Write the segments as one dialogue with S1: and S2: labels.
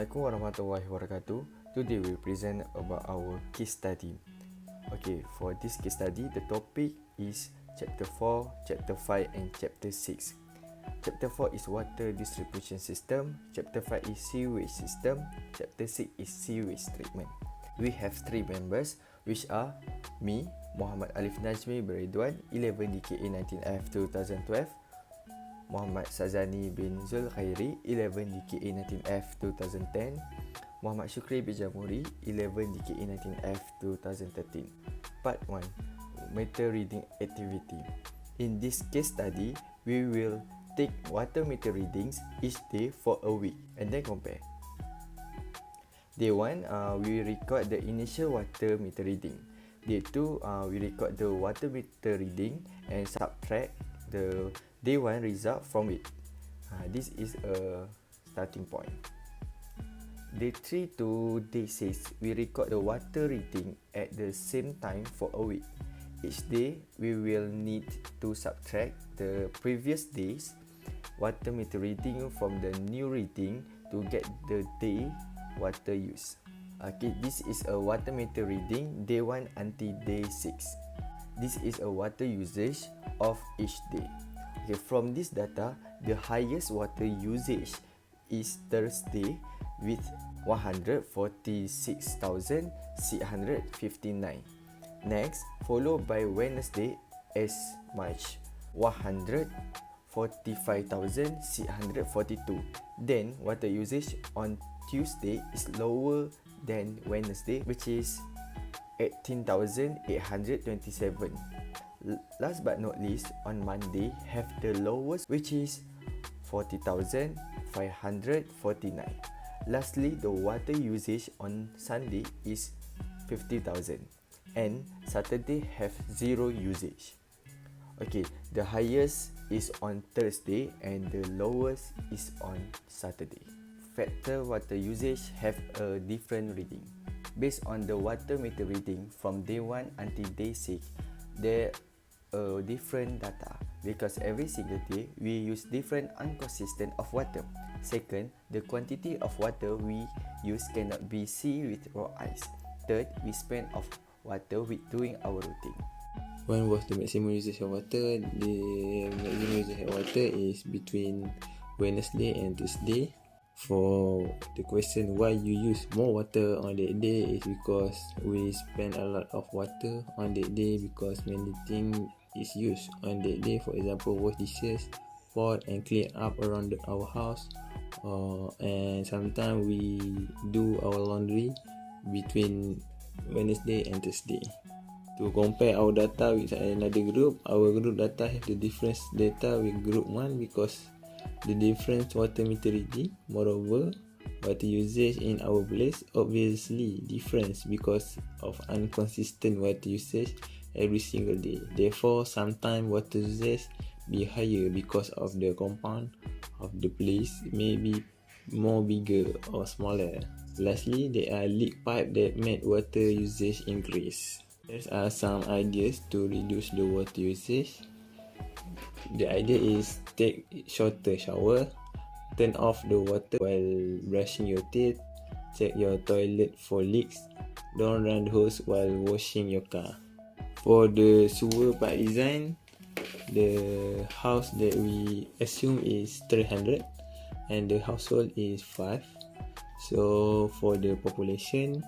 S1: Assalamualaikum warahmatullahi wabarakatuh. Today we present about our case study. Okay, for this case study, the topic is Chapter 4, Chapter 5 and Chapter 6. Chapter 4 is water distribution system, Chapter 5 is sewage system, Chapter 6 is sewage treatment. We have 3 members which are me, Muhammad Alif Najmi Beridwan, 11 DKA 19F 2012, Muhammad Sazani bin Zul Khairi, 11 DKA 19F 2010, Muhammad Shukri bin Jamuri, 11 DKA 19F 2013. Part 1, Meter Reading Activity. In this case study, we will take water meter readings each day for a week and then compare. Day 1, we record the initial water meter reading. Day 2, we record the water meter reading and subtract the Day 1 result from it. This is a starting point. Day 3 to Day 6, we record the water reading at the same time for a week. Each day, we will need to subtract the previous day's water meter reading from the new reading to get the day water use. Okay, this is a water meter reading Day 1 until Day 6. This is a water usage of each day. Okay, from this data, the highest water usage is Thursday with 146,659. Next, followed by Wednesday as much 145,642. Then, water usage on Tuesday is lower than Wednesday, which is 18,827. Last but not least, on Monday have the lowest, which is 40,549. Lastly, the water usage on Sunday is 50,000 and Saturday have zero usage. Okay, the highest is on Thursday and the lowest is on Saturday. Factor water usage have a different reading. Based on the water meter reading from Day 1 until Day 6, there different data because every single day we use different inconsistent of water. Second, the quantity of water we use cannot be seen with raw eyes. Third, we spend of water with doing our routine.
S2: When was the maximum usage of water? The maximum usage of water is between Wednesday and Tuesday. For the question why you use more water on that day is because we spend a lot of water on that day because many things is used on that day. For example, wash dishes, pot and clean up around our house, and sometimes we do our laundry between Wednesday and Thursday. To compare our data with another group, our group data have the different data with group 1 because the different water meter reading. Moreover, water usage in our place obviously different because of inconsistent water usage every single day. Therefore, sometimes water usage be higher because of the compound of the place may be more bigger or smaller. Lastly, there are leak pipe that make water usage increase. There are some ideas to reduce the water usage. The idea is take shorter shower, turn off the water while brushing your teeth, check your toilet for leaks, don't run the hose while washing your car. For the sewer pipe design, the house that we assume is 300 and the household is 5. So for the population,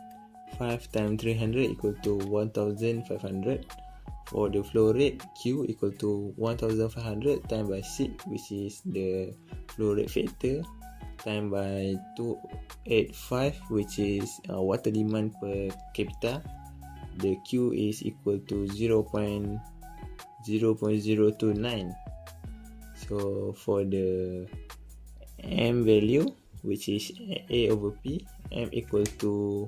S2: 5 times 300 equal to 1,500. For the flow rate, Q equal to 1,500 times by 6, which is the flow rate factor, times by 285, which is water demand per capita. The Q is equal to 0.029. So for the M value, which is A over P, M equal to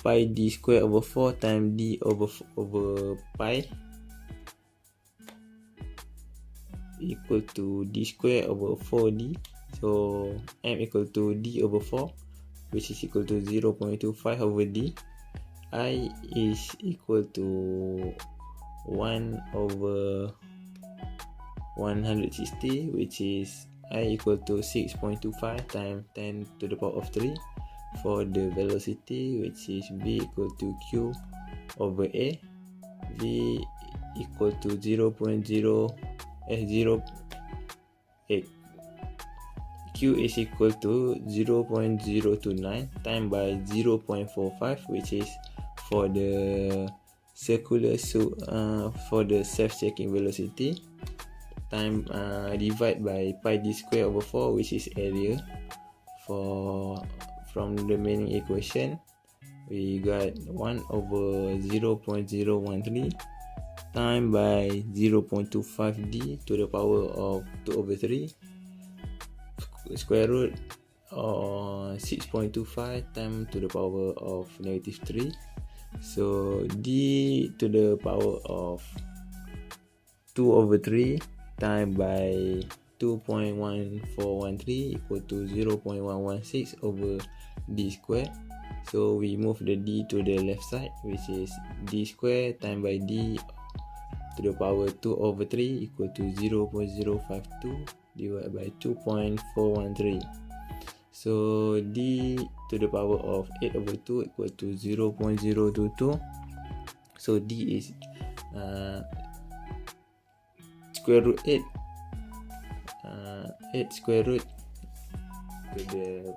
S2: pi d square over 4 times d over pi equal to d square over 4d. So m equal to d over 4, which is equal to 0.25 over d. I is equal to 1 over 160, which is I equal to 6.25 times 10 to the power of 3. For the velocity, which is V equal to Q over A, V equal to 0.08. Q is equal to 0.029 times by 0.45, which is for the circular, so for the self-checking velocity, time divide by pi d square over 4, which is area. From the remaining equation, we got 1 over 0.013 times by 0.25d to the power of 2 over 3 square root or 6.25 times to the power of -3. So d to the power of 2 over 3 times by 2.1413 equal to 0.116 over d square. So we move the d to the left side, which is d square times by d to the power 2 over 3 equal to 0.052 divided by 2.413. So d to the power of 8 over 2 equal to 0.022. So d is square root 8 square root to the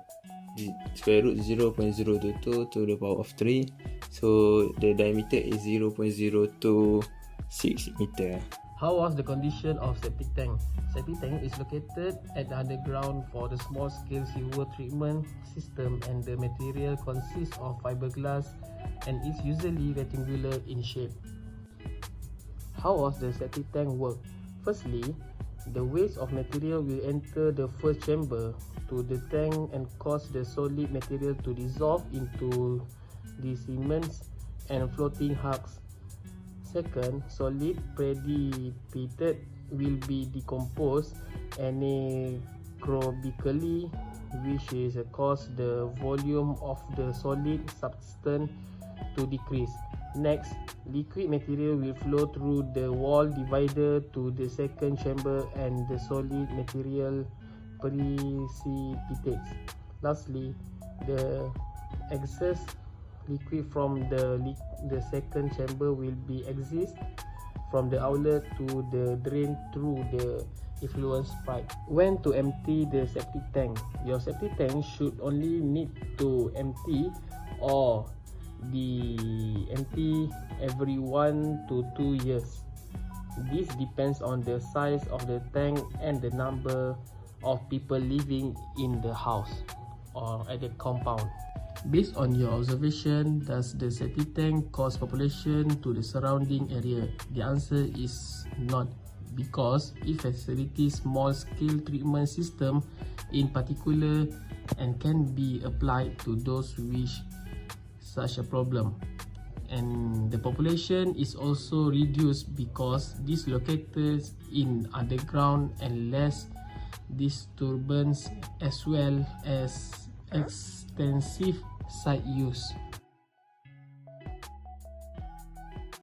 S2: square root 0.022 to the power of 3. So the diameter is 0.026 meter.
S3: How was the condition of septic tank? Septic tank is located at the underground for the small-scale sewer treatment system, and the material consists of fiberglass and is usually rectangular in shape. How was the septic tank work? Firstly, the waste of material will enter the first chamber to the tank and cause the solid material to dissolve into the cements and floating husk. Second, solid precipitated will be decomposed anaerobically, which is cause the volume of the solid substance to decrease. Next, liquid material will flow through the wall divider to the second chamber and the solid material precipitates. Lastly, the excess liquid from the second chamber will be exit from the outlet to the drain through the effluent pipe. When to empty the septic tank? Your septic tank should only need to empty or empty every 1 to 2 years. This depends on the size of the tank and the number of people living in the house or at the compound. Based on your observation, does the septic tank cause population to the surrounding area? The answer is not, because it facilitates small-scale treatment system in particular and can be applied to those with such a problem. And the population is also reduced because this located in underground and less disturbance, as well as extensive site use.